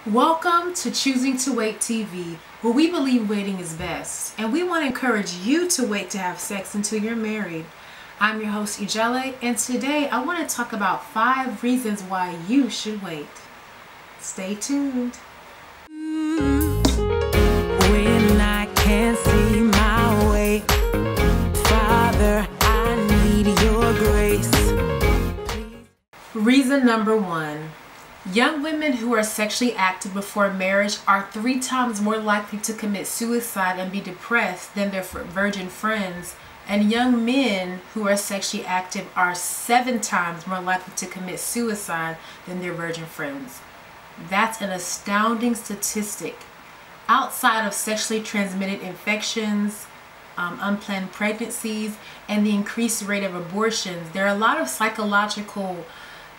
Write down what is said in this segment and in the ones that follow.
Welcome to Choosing to Wait TV, where we believe waiting is best, and we want to encourage you to wait to have sex until you're married. I'm your host, Ijele, and today I want to talk about 5 reasons why you should wait. Stay tuned. When I can't see my way, Father, I need your grace. Reason number 1. Young women who are sexually active before marriage are 3 times more likely to commit suicide and be depressed than their virgin friends, and young men who are sexually active are 7 times more likely to commit suicide than their virgin friends. That's an astounding statistic. Outside of sexually transmitted infections, unplanned pregnancies, and the increased rate of abortions, there are a lot of psychological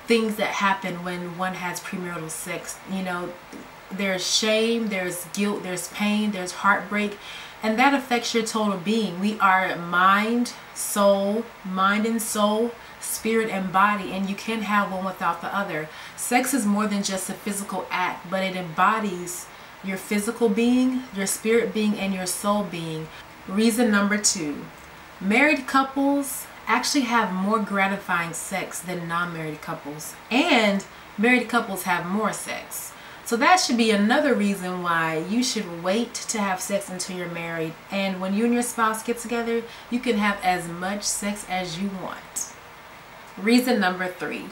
things that happen when one has premarital sex. You know, there's shame, there's guilt, there's pain, there's heartbreak, and that affects your total being. We are mind and soul, spirit and body, and you can't have one without the other. Sex is more than just a physical act, but it embodies your physical being, your spirit being, and your soul being. Reason number 2. Married couples actually have more gratifying sex than non-married couples, and married couples have more sex. So that should be another reason why you should wait to have sex until you're married, and when you and your spouse get together, you can have as much sex as you want. Reason number 3.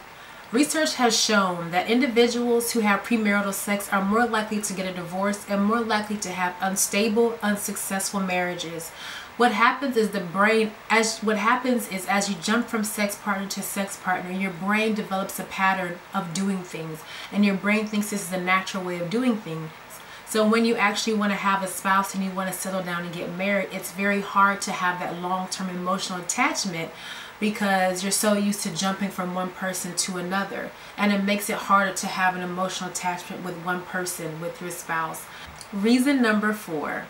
Research has shown that individuals who have premarital sex are more likely to get a divorce and more likely to have unstable, unsuccessful marriages. What happens is as you jump from sex partner to sex partner, your brain develops a pattern of doing things, and your brain thinks this is a natural way of doing things. So when you actually want to have a spouse and you want to settle down and get married, it's very hard to have that long-term emotional attachment because you're so used to jumping from one person to another, and it makes it harder to have an emotional attachment with one person, with your spouse. Reason number 4.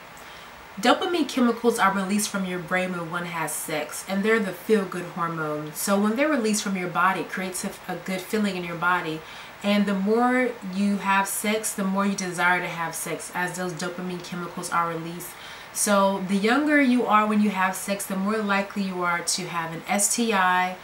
Dopamine chemicals are released from your brain when one has sex, and they're the feel-good hormones. So when they're released from your body, it creates a good feeling in your body. And the more you have sex, the more you desire to have sex, as those dopamine chemicals are released. So the younger you are when you have sex, the more likely you are to have an STI,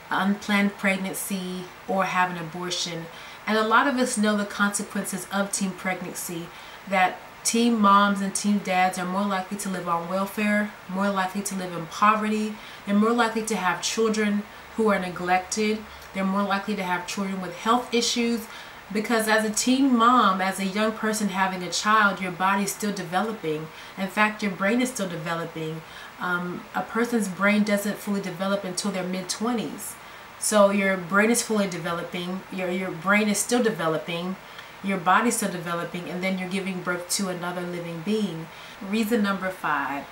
unplanned pregnancy, or have an abortion. And a lot of us know the consequences of teen pregnancy, that teen moms and teen dads are more likely to live on welfare, more likely to live in poverty, and more likely to have children who are neglected. They're more likely to have children with health issues, because as a teen mom, as a young person having a child, your body's still developing. In fact, your brain is still developing. A person's brain doesn't fully develop until their mid-20s. So your brain is fully developing, your brain is still developing, your body's still developing, and then you're giving birth to another living being. Reason number 5.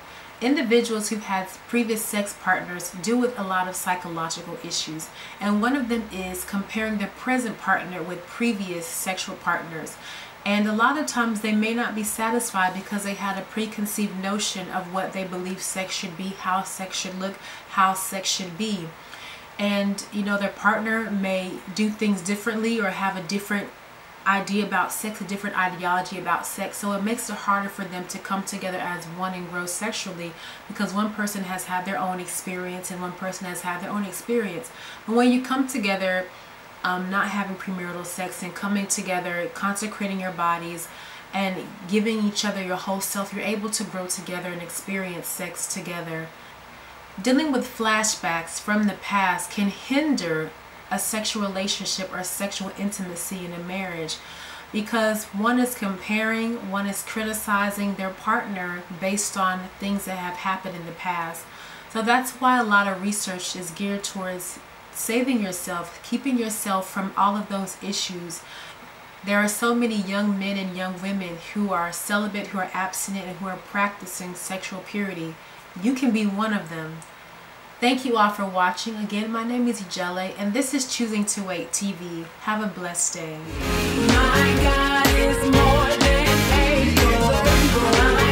Individuals who've had previous sex partners deal with a lot of psychological issues, and one of them is comparing their present partner with previous sexual partners. And a lot of times they may not be satisfied because they had a preconceived notion of what they believe sex should be, how sex should look, how sex should be. And you know, their partner may do things differently or have a different idea about sex, a different ideology about sex, so it makes it harder for them to come together as one and grow sexually, because one person has had their own experience and one person has had their own experience. And when you come together, not having premarital sex and coming together, consecrating your bodies and giving each other your whole self, you're able to grow together and experience sex together. Dealing with flashbacks from the past can hinder a sexual relationship or sexual intimacy in a marriage, because one is comparing, one is criticizing their partner based on things that have happened in the past. So that's why a lot of research is geared towards saving yourself, keeping yourself from all of those issues. There are so many young men and young women who are celibate, who are abstinent, and who are practicing sexual purity. You can be one of them. Thank you all for watching. Again, my name is Ijele, and this is Choosing to Wait TV. Have a blessed day. My God is more than able.